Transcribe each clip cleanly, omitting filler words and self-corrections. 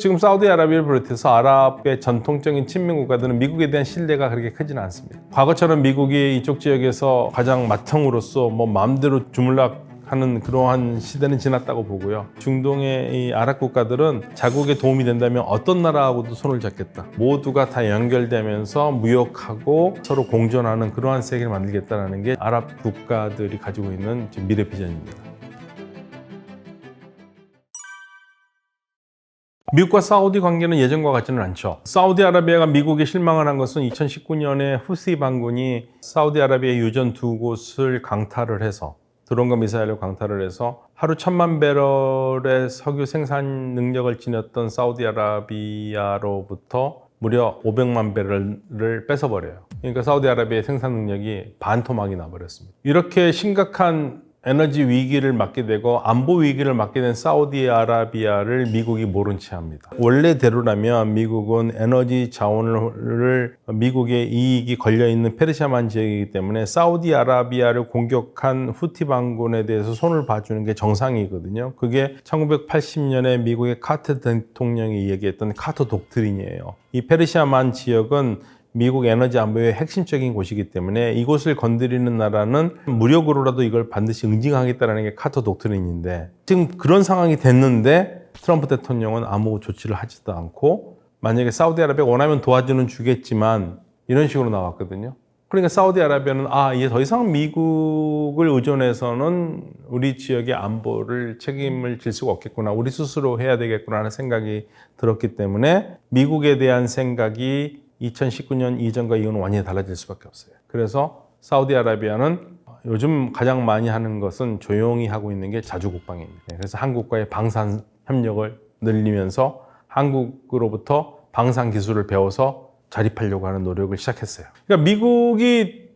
지금 사우디아라비아를 비롯해서 아랍의 전통적인 친민 국가들은 미국에 대한 신뢰가 그렇게 크지는 않습니다. 과거처럼 미국이 이쪽 지역에서 가장 맏형으로서 마음대로 주물락하는 그러한 시대는 지났다고 보고요. 중동의 이 아랍 국가들은 자국에 도움이 된다면 어떤 나라하고도 손을 잡겠다. 모두가 다 연결되면서 무역하고 서로 공존하는 그러한 세계를 만들겠다는 게 아랍 국가들이 가지고 있는 미래 비전입니다. 미국과 사우디 관계는 예전과 같지는 않죠. 사우디아라비아가 미국에 실망을 한 것은 2019년에 후시 반군이 사우디아라비아 유전 두 곳을 강타를 해서 드론과 미사일로 강타를 해서 하루 1000만 배럴의 석유 생산 능력을 지녔던 사우디아라비아로부터 무려 500만 배럴을 뺏어버려요. 그러니까 사우디아라비아의 생산 능력이 반토막이 나버렸습니다. 이렇게 심각한 에너지 위기를 맞게 되고 안보 위기를 맞게 된 사우디아라비아를 미국이 모른 채 합니다. 원래대로라면 미국은 에너지 자원을 미국의 이익이 걸려있는 페르시아만 지역이기 때문에 사우디아라비아를 공격한 후티 반군에 대해서 손을 봐주는 게 정상이거든요. 그게 1980년에 미국의 카터 대통령이 얘기했던 카터 독트린이에요. 이 페르시아만 지역은 미국 에너지 안보의 핵심적인 곳이기 때문에 이곳을 건드리는 나라는 무력으로라도 이걸 반드시 응징하겠다는 게 카터 독트린인데 지금 그런 상황이 됐는데 트럼프 대통령은 아무 조치를 하지도 않고 만약에 사우디아라비아가 원하면 도와주는 주겠지만 이런 식으로 나왔거든요. 그러니까 사우디아라비아는 이제 더 이상 미국을 의존해서는 우리 지역의 안보를 책임을 질 수가 없겠구나. 우리 스스로 해야 되겠구나 하는 생각이 들었기 때문에 미국에 대한 생각이 2019년 이전과 이후는 완전히 달라질 수밖에 없어요. 그래서 사우디아라비아는 요즘 가장 많이 하는 것은 조용히 하고 있는 게 자주국방입니다. 그래서 한국과의 방산 협력을 늘리면서 한국으로부터 방산 기술을 배워서 자립하려고 하는 노력을 시작했어요. 그러니까 미국이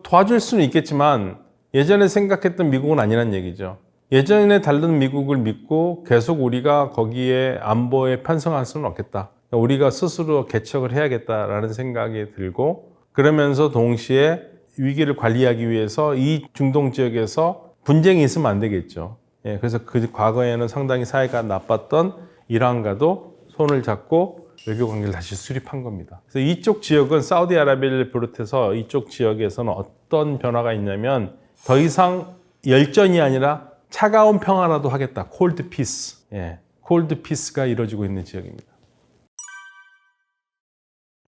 도와줄 수는 있겠지만 예전에 생각했던 미국은 아니란 얘기죠. 예전에 다른 미국을 믿고 계속 우리가 거기에 안보에 편성할 수는 없겠다. 우리가 스스로 개척을 해야겠다라는 생각이 들고 그러면서 동시에 위기를 관리하기 위해서 이 중동 지역에서 분쟁이 있으면 안 되겠죠. 그래서 그 과거에는 상당히 사이가 나빴던 이란과도 손을 잡고 외교 관계를 다시 수립한 겁니다. 그래서 이쪽 지역은 사우디아라비아를 비롯해서 이쪽 지역에서는 어떤 변화가 있냐면 더 이상 열전이 아니라 차가운 평화라도 하겠다. 콜드 피스. 콜드 피스가 이루어지고 있는 지역입니다.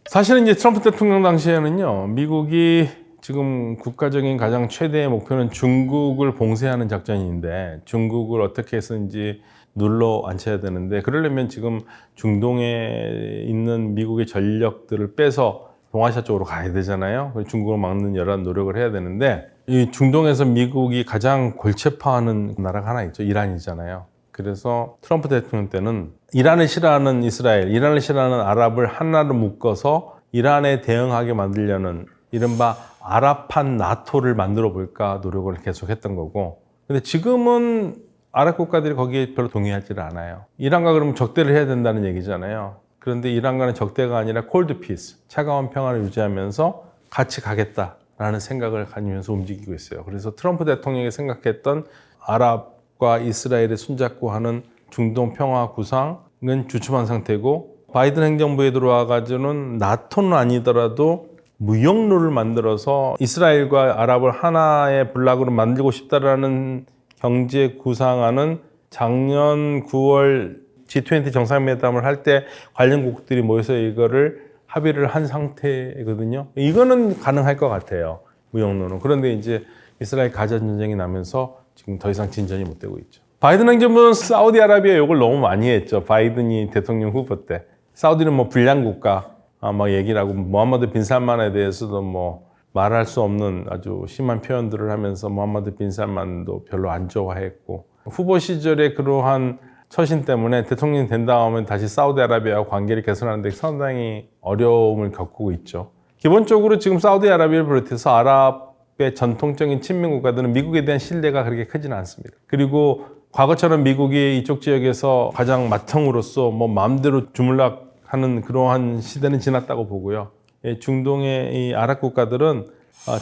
사실은 이제 트럼프 대통령 당시에는요, 미국이 지금 국가적인 가장 최대의 목표는 중국을 봉쇄하는 작전인데 중국을 어떻게 해서든지 눌러 앉혀야 되는데 그러려면 지금 중동에 있는 미국의 전력들을 빼서 동아시아 쪽으로 가야 되잖아요. 중국을 막는 여러 노력을 해야 되는데 이 중동에서 미국이 가장 골치 아파하는 나라가 하나 있죠. 이란이잖아요. 그래서 트럼프 대통령 때는 이란을 싫어하는 이스라엘, 이란을 싫어하는 아랍을 하나로 묶어서 이란에 대응하게 만들려는 이른바 아랍판 나토를 만들어 볼까 노력을 계속 했던 거고 근데 지금은 아랍 국가들이 거기에 별로 동의하지를 않아요. 이란과 그러면 적대를 해야 된다는 얘기잖아요. 그런데 이란과는 적대가 아니라 콜드 피스, 차가운 평화를 유지하면서 같이 가겠다라는 생각을 가지면서 움직이고 있어요. 그래서 트럼프 대통령이 생각했던 아랍과 이스라엘을 손잡고 하는 중동 평화 구상은 주춤한 상태고 바이든 행정부에 들어와가지고는 나토는 아니더라도 무역로를 만들어서 이스라엘과 아랍을 하나의 블록으로 만들고 싶다라는 경제 구상안은 작년 9월 G20 정상회담을 할 때 관련국들이 모여서 이거를 합의를 한 상태거든요. 이거는 가능할 것 같아요. 무역로는. 그런데 이제 이스라엘 가자 전쟁이 나면서 지금 더 이상 진전이 못 되고 있죠. 바이든 행정부는 사우디아라비아 욕을 너무 많이 했죠. 바이든이 대통령 후보 때. 사우디는 불량 국가 막 얘기를 하고 모하마드 빈 살만에 대해서도 말할 수 없는 아주 심한 표현들을 하면서 모하마드 빈 살만도 별로 안 좋아했고 후보 시절에 그러한 처신 때문에 대통령이 된 다음에 다시 사우디아라비아와 관계를 개선하는 데 상당히 어려움을 겪고 있죠. 기본적으로 지금 사우디아라비아를 비롯해서 아랍의 전통적인 친민 국가들은 미국에 대한 신뢰가 그렇게 크지는 않습니다. 그리고 과거처럼 미국이 이쪽 지역에서 가장 맏형으로서 마음대로 주물락하는 그러한 시대는 지났다고 보고요. 중동의 이 아랍 국가들은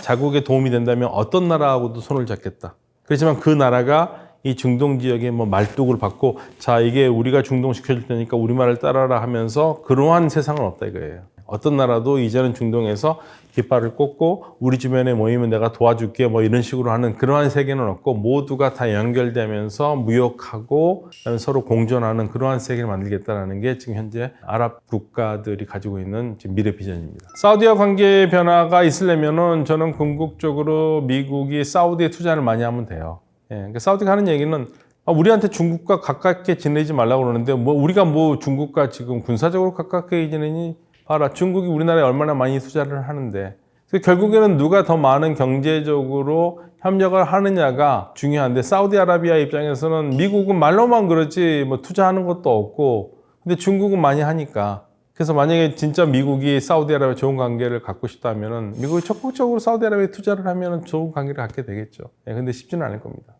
자국에 도움이 된다면 어떤 나라하고도 손을 잡겠다. 그렇지만 그 나라가 이 중동 지역에 뭐 말뚝을 받고 자 이게 우리가 중동시켜줄 테니까 우리말을 따라라 하면서 그러한 세상은 없다 이거예요. 어떤 나라도 이제는 중동에서 깃발을 꽂고 우리 주변에 모이면 내가 도와줄게 뭐 이런 식으로 하는 그러한 세계는 없고 모두가 다 연결되면서 무역하고 서로 공존하는 그러한 세계를 만들겠다는 게 지금 현재 아랍 국가들이 가지고 있는 지금 미래 비전입니다. 사우디와 관계 변화가 있으려면은 저는 궁극적으로 미국이 사우디에 투자를 많이 하면 돼요. 예, 그러니까 사우디가 하는 얘기는 우리한테 중국과 가깝게 지내지 말라고 그러는데 뭐 우리가 뭐 중국과 지금 군사적으로 가깝게 지내니 봐라 중국이 우리나라에 얼마나 많이 투자를 하는데 그래서 결국에는 누가 더 많은 경제적으로 협력을 하느냐가 중요한데 사우디아라비아 입장에서는 미국은 말로만 그러지 뭐 투자하는 것도 없고 근데 중국은 많이 하니까 그래서 만약에 진짜 미국이 사우디아라비아 좋은 관계를 갖고 싶다면은 미국이 적극적으로 사우디아라비아에 투자를 하면은 좋은 관계를 갖게 되겠죠. 예, 근데 쉽지는 않을 겁니다.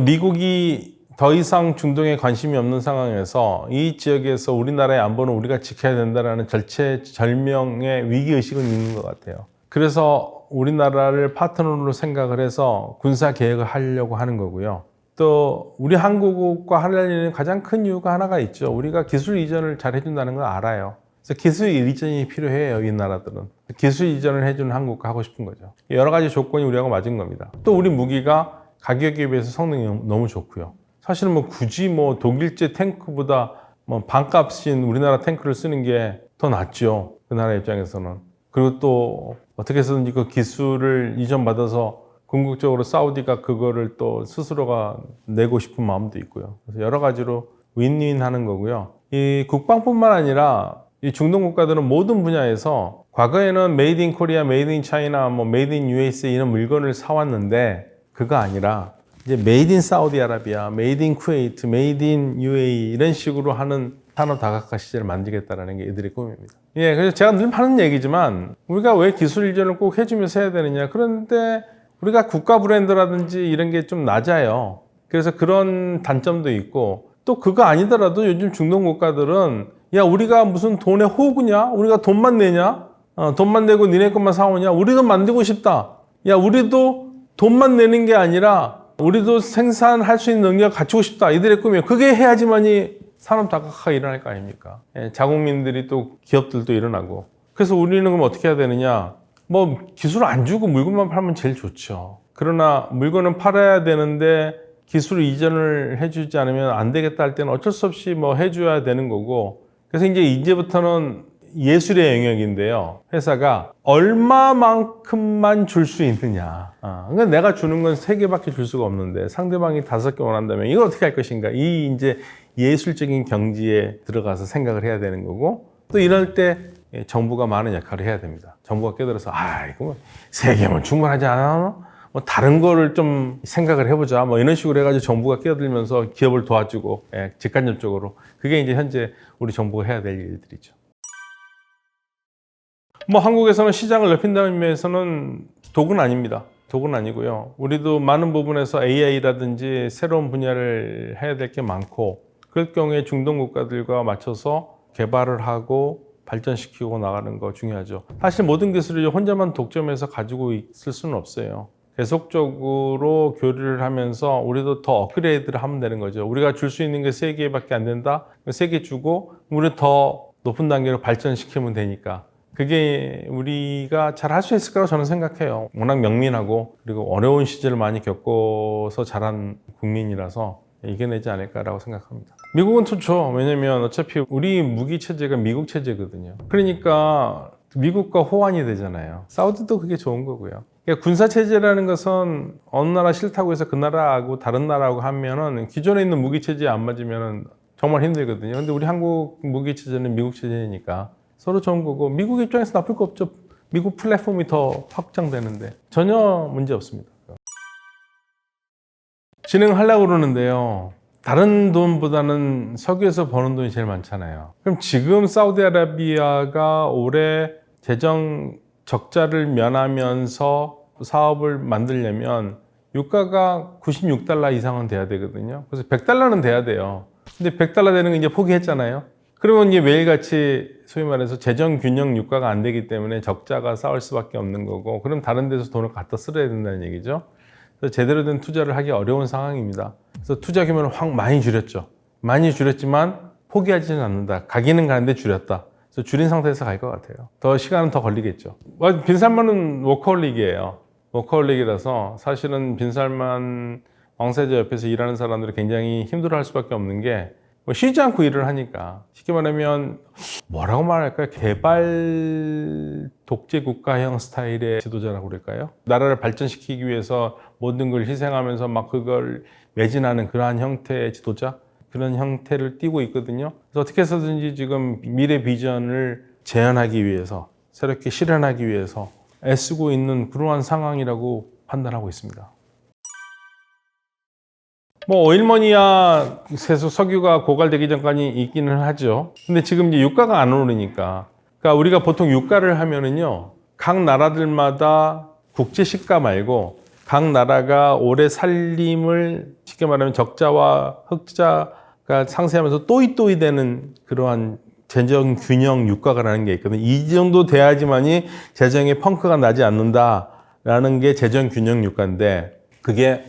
미국이 더 이상 중동에 관심이 없는 상황에서 이 지역에서 우리나라의 안보는 우리가 지켜야 된다는 절체절명의 위기의식은 있는 것 같아요. 그래서 우리나라를 파트너로 생각을 해서 군사 계획을 하려고 하는 거고요. 또 우리 한국과 하려는 가장 큰 이유가 하나가 있죠. 우리가 기술 이전을 잘 해준다는 걸 알아요. 그래서 기술 이전이 필요해요. 이 나라들은. 기술 이전을 해주는 한국과 하고 싶은 거죠. 여러 가지 조건이 우리하고 맞은 겁니다. 또 우리 무기가 가격에 비해서 성능이 너무 좋고요. 사실 뭐 굳이 뭐 독일제 탱크보다 뭐 반값인 우리나라 탱크를 쓰는 게 더 낫죠. 그 나라 입장에서는. 그리고 또 어떻게 해서든지 그 기술을 이전받아서 궁극적으로 사우디가 그거를 또 스스로가 내고 싶은 마음도 있고요. 그래서 여러 가지로 윈윈 하는 거고요. 이 국방뿐만 아니라 이 중동 국가들은 모든 분야에서 과거에는 메이드 인 코리아, 메이드 인 차이나, 뭐 메이드 인 USA 이런 물건을 사왔는데 그거 아니라 이제 메이드 인 사우디아라비아, 메이드 인 쿠웨이트, 메이드 인 UAE 이런 식으로 하는 산업 다각화 시대를 만들겠다는 게 이들의 꿈입니다. 예, 그래서 제가 늘 하는 얘기지만 우리가 왜 기술 이전을 꼭 해주면서 해야 되느냐. 그런데 우리가 국가 브랜드라든지 이런 게 좀 낮아요. 그래서 그런 단점도 있고 또 그거 아니더라도 요즘 중동 국가들은 야 우리가 무슨 돈의 호구냐? 우리가 돈만 내냐? 돈만 내고 니네 것만 사오냐? 우리도 만들고 싶다. 야 우리도 돈만 내는 게 아니라 우리도 생산할 수 있는 능력을 갖추고 싶다. 이들의 꿈이에요. 그게 해야지만이 산업 다각화가 일어날 거 아닙니까? 예, 자국민들이 또 기업들도 일어나고. 그래서 우리는 그럼 어떻게 해야 되느냐? 뭐 기술 안 주고 물건만 팔면 제일 좋죠. 그러나 물건은 팔아야 되는데 기술 이전을 해주지 않으면 안 되겠다 할 때는 어쩔 수 없이 뭐 해줘야 되는 거고. 그래서 이제부터는 예술의 영역인데요. 회사가 얼마만큼만 줄 수 있느냐. 그러니까 내가 주는 건 3개밖에 줄 수가 없는데 상대방이 5개 원한다면 이걸 어떻게 할 것인가. 이 이제 예술적인 경지에 들어가서 생각을 해야 되는 거고 또 이럴 때 정부가 많은 역할을 해야 됩니다. 정부가 끼어들어서 이거 3개면 충분하지 않아? 뭐 다른 거를 좀 생각을 해보자. 뭐 이런 식으로 해가지고 정부가 끼어들면서 기업을 도와주고 직간접적으로 그게 이제 현재 우리 정부가 해야 될 일들이죠. 뭐 한국에서는 시장을 넓힌다는 의미에서는 독은 아닙니다. 독은 아니고요. 우리도 많은 부분에서 AI라든지 새로운 분야를 해야 될 게 많고 그럴 경우에 중동 국가들과 맞춰서 개발을 하고 발전시키고 나가는 거 중요하죠. 사실 모든 기술을 혼자만 독점해서 가지고 있을 수는 없어요. 계속적으로 교류를 하면서 우리도 더 업그레이드를 하면 되는 거죠. 우리가 줄 수 있는 게 3개밖에 안 된다? 3개 주고 우리 더 높은 단계로 발전시키면 되니까 그게 우리가 잘 할 수 있을 거라고 저는 생각해요. 워낙 명민하고 그리고 어려운 시절을 많이 겪어서 자란 국민이라서 이겨내지 않을까라고 생각합니다. 미국은 좋죠. 왜냐면 어차피 우리 무기 체제가 미국 체제거든요. 그러니까 미국과 호환이 되잖아요. 사우디도 그게 좋은 거고요. 그러니까 군사 체제라는 것은 어느 나라 싫다고 해서 그 나라하고 다른 나라하고 하면은 기존에 있는 무기 체제에 안 맞으면은 정말 힘들거든요. 근데 우리 한국 무기 체제는 미국 체제니까 서로 좋은 거고 미국 입장에서 나쁠 거 없죠. 미국 플랫폼이 더 확장되는데 전혀 문제 없습니다. 진행하려고 그러는데요. 다른 돈보다는 석유에서 버는 돈이 제일 많잖아요. 그럼 지금 사우디아라비아가 올해 재정 적자를 면하면서 사업을 만들려면 유가가 96달러 이상은 돼야 되거든요. 그래서 100달러는 돼야 돼요. 근데 100달러 되는 거 이제 포기했잖아요. 그러면 이제 매일같이 소위 말해서 재정 균형 유가가 안 되기 때문에 적자가 쌓을 수밖에 없는 거고 그럼 다른 데서 돈을 갖다 쓸어야 된다는 얘기죠. 그래서 제대로 된 투자를 하기 어려운 상황입니다. 그래서 투자 규모를 확 많이 줄였죠. 많이 줄였지만 포기하지는 않는다. 가기는 가는데 줄였다. 그래서 줄인 상태에서 갈 것 같아요. 더 시간은 더 걸리겠죠. 빈살만은 워커홀릭이에요. 워커홀릭이라서 사실은 빈살만 왕세자 옆에서 일하는 사람들이 굉장히 힘들어할 수밖에 없는 게 쉬지 않고 일을 하니까 쉽게 말하면 뭐라고 말할까요? 개발 독재 국가형 스타일의 지도자라고 그럴까요? 나라를 발전시키기 위해서 모든 걸 희생하면서 막 그걸 매진하는 그러한 형태의 지도자? 그런 형태를 띠고 있거든요. 그래서 어떻게 해서든지 지금 미래 비전을 재현하기 위해서 새롭게 실현하기 위해서 애쓰고 있는 그러한 상황이라고 판단하고 있습니다. 오일머니야 석유가 고갈되기 전까지 있기는 하죠. 근데 지금 이제 유가가 안 오르니까. 그러니까 우리가 보통 유가를 하면은요, 각 나라들마다 국제 시가 말고 각 나라가 오래 살림을 쉽게 말하면 적자와 흑자가 상쇄하면서 또이또이 되는 그러한 재정 균형 유가라는 게 있거든요. 이 정도 돼야지만이 재정에 펑크가 나지 않는다라는 게 재정 균형 유가인데 그게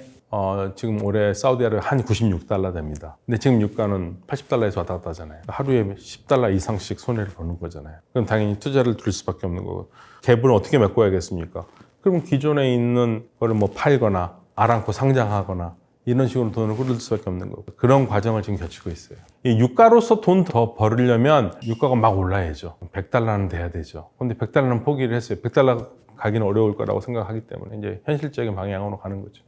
지금 올해 사우디아라비아 한 96달러 됩니다. 근데 지금 유가는 80달러에서 왔다 갔다 하잖아요. 하루에 10달러 이상씩 손해를 보는 거잖아요. 그럼 당연히 투자를 줄일 수밖에 없는 거고. 갭을 어떻게 메꿔야겠습니까? 그럼 기존에 있는 거를 팔거나 아랑코 상장하거나 이런 식으로 돈을 흐를 수밖에 없는 거고. 그런 과정을 지금 겪고 있어요. 이 유가로서 돈 더 벌으려면 유가가 막 올라야죠. 100달러는 돼야 되죠. 근데 100달러는 포기를 했어요. 100달러 가기는 어려울 거라고 생각하기 때문에 이제 현실적인 방향으로 가는 거죠.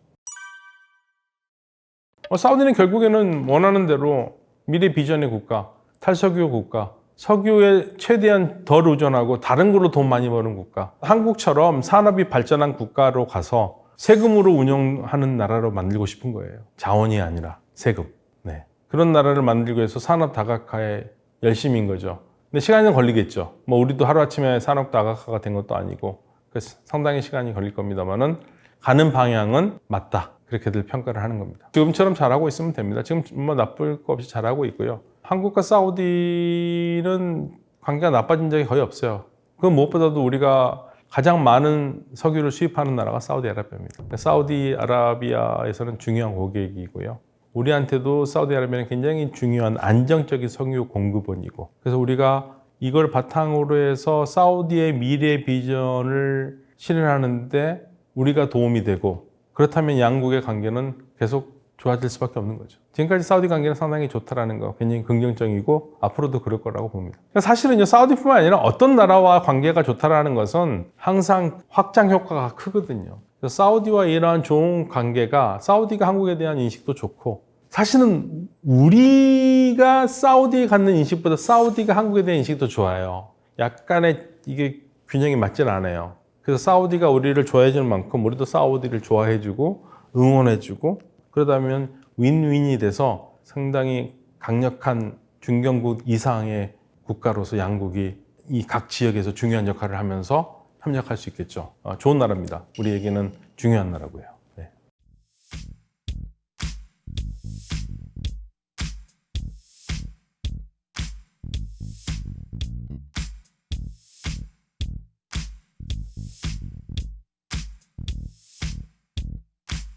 사우디는 결국에는 원하는 대로 미래 비전의 국가, 탈석유 국가, 석유에 최대한 덜 의존하고 다른 걸로 돈 많이 버는 국가, 한국처럼 산업이 발전한 국가로 가서 세금으로 운영하는 나라로 만들고 싶은 거예요. 자원이 아니라 세금. 네. 그런 나라를 만들기 위해서 산업 다각화에 열심인 거죠. 근데 시간은 걸리겠죠. 우리도 하루아침에 산업 다각화가 된 것도 아니고 그래서 상당히 시간이 걸릴 겁니다만은 가는 방향은 맞다. 그렇게들 평가를 하는 겁니다. 지금처럼 잘하고 있으면 됩니다. 지금 나쁠 거 없이 잘하고 있고요. 한국과 사우디는 관계가 나빠진 적이 거의 없어요. 그 무엇보다도 우리가 가장 많은 석유를 수입하는 나라가 사우디아라비아입니다. 사우디아라비아에서는 중요한 고객이고요. 우리한테도 사우디아라비아는 굉장히 중요한 안정적인 석유 공급원이고 그래서 우리가 이걸 바탕으로 해서 사우디의 미래 비전을 실현하는데 우리가 도움이 되고 그렇다면 양국의 관계는 계속 좋아질 수밖에 없는 거죠. 지금까지 사우디 관계는 상당히 좋다라는 거 굉장히 긍정적이고 앞으로도 그럴 거라고 봅니다. 사실은요, 사우디뿐만 아니라 어떤 나라와 관계가 좋다라는 것은 항상 확장 효과가 크거든요. 사우디와 이러한 좋은 관계가 사우디가 한국에 대한 인식도 좋고 사실은 우리가 사우디에 갖는 인식보다 사우디가 한국에 대한 인식이 더 좋아요. 약간의 이게 균형이 맞진 않아요. 그래서 사우디가 우리를 좋아해주는 만큼 우리도 사우디를 좋아해주고 응원해주고 그러다면 윈윈이 돼서 상당히 강력한 중견국 이상의 국가로서 양국이 이 각 지역에서 중요한 역할을 하면서 협력할 수 있겠죠. 좋은 나라입니다. 우리에게는 중요한 나라고요.